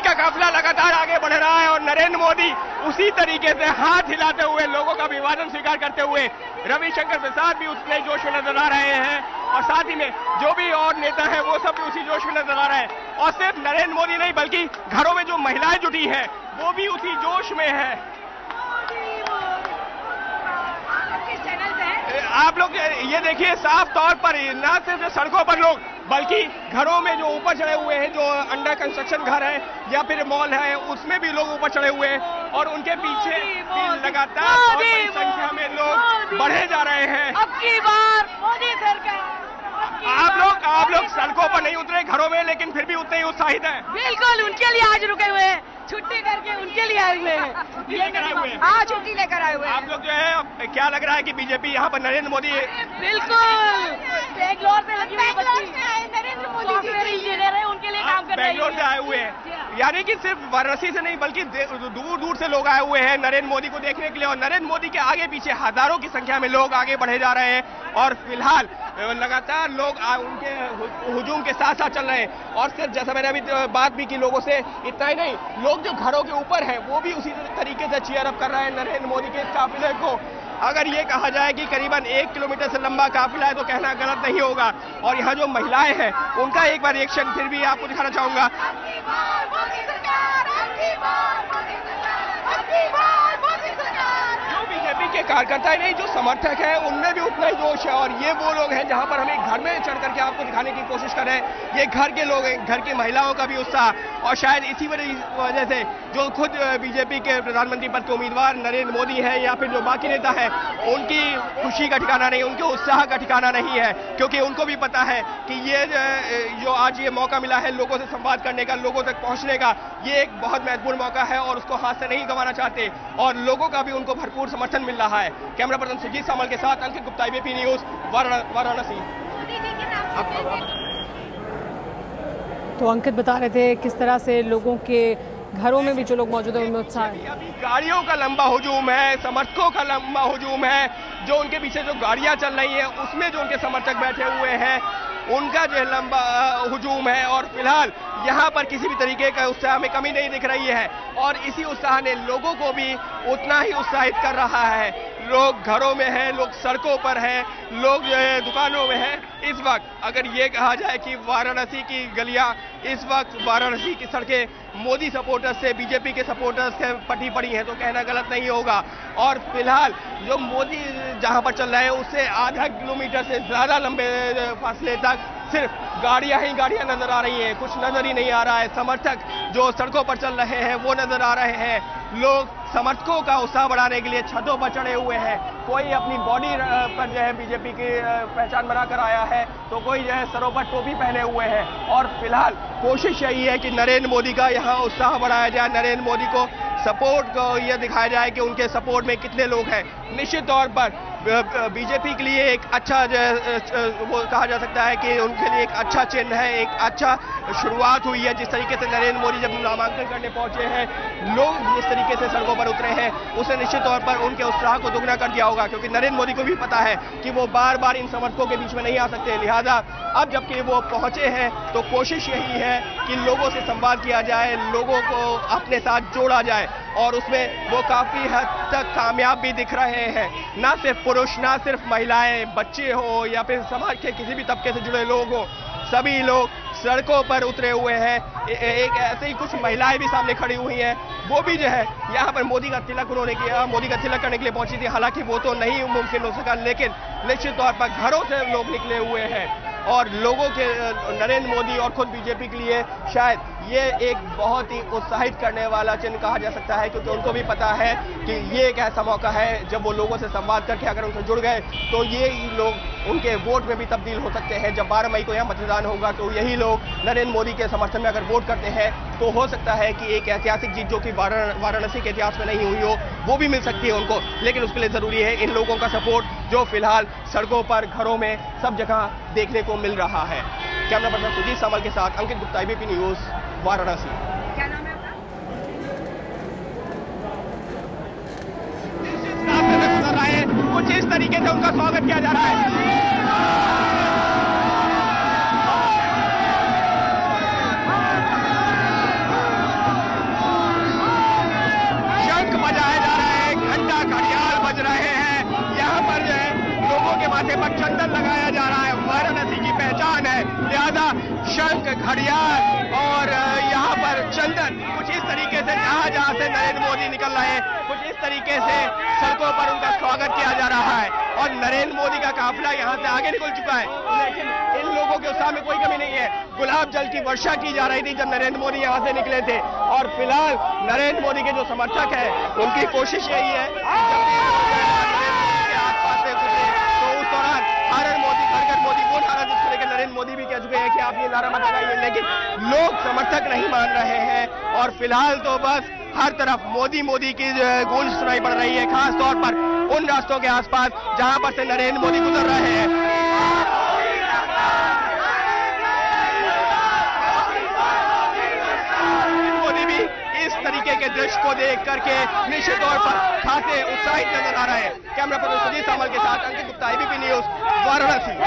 का काफिला लगातार आगे बढ़ रहा है और नरेंद्र मोदी उसी तरीके से हाथ हिलाते हुए लोगों का अभिवादन स्वीकार करते हुए रविशंकर प्रसाद भी उतने जोश में नजर आ रहे हैं और साथ ही में जो भी और नेता है वो सब भी उसी जोश में नजर आ रहे हैं। और सिर्फ नरेंद्र मोदी नहीं बल्कि घरों में जो महिलाएं जुटी हैं वो भी उसी जोश में है। आप लोग ये देखिए साफ तौर पर न सिर्फ सड़कों पर लोग बल्कि घरों में जो ऊपर चढ़े हुए हैं, जो अंडर कंस्ट्रक्शन घर है या फिर मॉल है, उसमें भी लोग ऊपर चढ़े हुए हैं और उनके पीछे लगातार बहुत बड़ी संख्या में लोग बढ़े जा रहे हैं। अब की बार मोदी सरकार। आप लोग सड़कों पर नहीं उतरे घरों में, लेकिन फिर भी उतने ही उत्साहित हैं। बिल्कुल, उनके लिए आज रुके हुए हैं, छुट्टी करके उनके लिए आए हुए हैं, लेकर आए हुए हैं। हाँ, छुट्टी लेकर आए हुए हैं। आप लोग जो है क्या लग रहा है कि बीजेपी यहाँ पर नरेंद्र मोदी बिल्कुल बेंगलोर से लगी हुई नरेंद्र मोदी इंजीनियर है, उनके लिए काम कर रहे हैं। बेंगलोर से आए हुए हैं, यानी कि सिर्फ वाराणसी से नहीं बल्कि दूर दूर से लोग आए हुए हैं नरेंद्र मोदी को देखने के लिए। और नरेंद्र मोदी के आगे पीछे हजारों की संख्या में लोग आगे बढ़े जा रहे हैं और फिलहाल लगातार लोग उनके हुजूम के साथ साथ चल रहे हैं। और सिर्फ जैसा मैंने अभी बात भी की लोगों से, इतना ही नहीं, लोग जो घरों के ऊपर हैं वो भी उसी तरीके से चीयर अप कर रहे हैं नरेंद्र मोदी के काफिले को। अगर ये कहा जाए कि करीबन 1 किलोमीटर से लंबा काफिला है तो कहना गलत नहीं होगा। और यहाँ जो महिलाएं हैं उनका एक बार रिएक्शन फिर भी आपको दिखाना चाहूंगा। जो बीजेपी के कार्यकर्ता ही नहीं, जो समर्थक हैं उनमें भी उतना ही जोश है। और ये वो लोग हैं जहां पर हम एक घर में चढ़ करके आपको दिखाने की कोशिश कर रहे हैं। ये घर के लोग हैं, घर की महिलाओं का भी उत्साह। और शायद इसी वजह से जो खुद बीजेपी के प्रधानमंत्री पद के उम्मीदवार नरेंद्र मोदी है या फिर जो बाकी नेता है, उनकी खुशी का ठिकाना नहीं, उनके उत्साह का ठिकाना नहीं है। क्योंकि उनको भी पता है कि ये जो आज ये मौका मिला है लोगों से संवाद करने का, लोगों तक पहुंचने का, ये एक बहुत महत्वपूर्ण मौका है और उसको हाथ से नहीं गंवाना चाहते। और लोगों का भी उनको भरपूर समर्थन मिल रहा है। कैमरा पर्सन सुजीत सामल के साथ अंकित गुप्ता, एबीपी न्यूज, वाराणसी। तो अंकित बता रहे थे किस तरह से लोगों के घरों में भी जो लोग मौजूद हैं उनमें उत्साह है। अभी गाड़ियों का लंबा हुजूम है, समर्थकों का लंबा हुजूम है। जो उनके पीछे जो गाड़ियां चल रही हैं उसमें जो उनके समर्थक बैठे हुए हैं उनका जो लंबा हुजूम है। और फिलहाल यहाँ पर किसी भी तरीके का उत्साह में कमी नहीं दिख रही है और इसी उत्साह ने लोगों को भी उतना ही उत्साहित कर रहा है। लोग घरों में हैं, लोग सड़कों पर हैं, लोग जो है दुकानों में हैं। इस वक्त अगर ये कहा जाए कि वाराणसी की गलियां, इस वक्त वाराणसी की सड़कें मोदी सपोर्टर्स से, बीजेपी के सपोर्टर्स से पटी पड़ी हैं तो कहना गलत नहीं होगा। और फिलहाल जो मोदी जहां पर चल रहे हैं उससे आधा किलोमीटर से ज्यादा लंबे फासले तक सिर्फ गाड़ियां ही गाड़ियां नजर आ रही हैं, कुछ नजर ही नहीं आ रहा है। समर्थक जो सड़कों पर चल रहे हैं वो नजर आ रहे हैं। लोग समर्थकों का उत्साह बढ़ाने के लिए छतों पर चढ़े हुए हैं। कोई अपनी बॉडी पर जो है बीजेपी की पहचान बनाकर आया है तो कोई जो है सरों पर टोपी पहने हुए हैं। और फिलहाल कोशिश यही है कि नरेंद्र मोदी का यहाँ उत्साह बढ़ाया जाए, नरेंद्र मोदी को सपोर्ट को यह दिखाया जाए कि उनके सपोर्ट में कितने लोग हैं। निश्चित तौर पर बीजेपी के लिए एक अच्छा वो कहा जा सकता है कि उनके लिए एक अच्छा चिन्ह है, एक अच्छा शुरुआत हुई है। जिस तरीके से नरेंद्र मोदी जब नामांकन करने पहुंचे हैं, लोग जिस तरीके से सड़कों पर उतरे हैं, उसने निश्चित तौर पर उनके उत्साह को दुगना कर दिया होगा। क्योंकि नरेंद्र मोदी को भी पता है कि वो बार बार इन समर्थकों के बीच में नहीं आ सकते। लिहाजा अब जबकि वो पहुंचे हैं तो कोशिश यही है कि लोगों से संवाद किया जाए, लोगों को अपने साथ जोड़ा जाए। और उसमें वो काफी हद तक कामयाब भी दिख रहे हैं। ना सिर्फ पुरुष, ना सिर्फ महिलाएं, बच्चे हो या फिर समाज के किसी भी तबके से जुड़े लोग हो, सभी लोग सड़कों पर उतरे हुए हैं। एक ऐसे ही कुछ महिलाएं भी सामने खड़ी हुई हैं, वो भी जो है यहाँ पर मोदी का तिलक उन्होंने किया, मोदी का तिलक करने के लिए पहुंची थी। हालांकि वो तो नहीं मुमकिन हो सका, लेकिन निश्चित तौर पर घरों से लोग निकले हुए हैं। और लोगों के नरेंद्र मोदी और खुद बीजेपी के लिए शायद ये एक बहुत ही उत्साहित करने वाला चिन्ह कहा जा सकता है। क्योंकि उनको भी पता है कि ये एक ऐसा मौका है जब वो लोगों से संवाद करके अगर उनसे जुड़ गए तो ये लोग उनके वोट में भी तब्दील हो सकते हैं। जब 12 मई को यहाँ मतदान होगा तो यही लोग नरेंद्र मोदी के समर्थन में अगर वोट करते हैं तो हो सकता है कि एक ऐतिहासिक जीत जो कि वाराणसी के इतिहास में नहीं हुई हो वो भी मिल सकती है उनको। लेकिन उसके लिए जरूरी है इन लोगों का सपोर्ट जो फिलहाल सड़कों पर, घरों में, सब जगह देखने को मिल रहा है। कैमरा पर्सन सुजीत सामल के साथ अंकित गुप्ता, एबीपी न्यूज, वाराणसी। क्या नाम है आपका? कुछ इस तरीके से उनका स्वागत किया जा रहा है। माथे पर चंदन लगाया जा रहा है, वाराणसी की पहचान है, लिहाजा शंख, घड़ियाल और यहाँ पर चंदन कुछ इस तरीके से जहां से नरेंद्र मोदी निकल रहे हैं, कुछ इस तरीके से सड़कों पर उनका स्वागत किया जा रहा है और नरेंद्र मोदी का काफिला यहाँ से आगे निकल चुका है। लेकिन इन लोगों के उत्साह में कोई कमी नहीं है। गुलाब जल की वर्षा की जा रही थी जब नरेंद्र मोदी यहाँ से निकले थे और फिलहाल नरेंद्र मोदी के जो समर्थक है उनकी कोशिश यही है आसपास से गुजरे तो उस दौरान हर मोदी घर घर मोदी वो नारा जिसको लेकर नरेंद्र मोदी भी कह चुके हैं कि आप ये नारा मत लगाइए, लेकिन लोग समर्थक नहीं मान रहे हैं और फिलहाल तो बस हर तरफ मोदी मोदी की गूंज सुनाई पड़ रही है, खास तौर पर उन रास्तों के आसपास जहां पर से नरेंद्र मोदी गुजर रहे हैं। मोदी भी इस तरीके के दृश्य को देख करके निश्चित तौर पर खासे उत्साहित नजर आ रहे हैं। कैमरा पर्सन सुजीत सामल के साथ अंकित गुप्ता, एबीपी न्यूज, वाराणसी।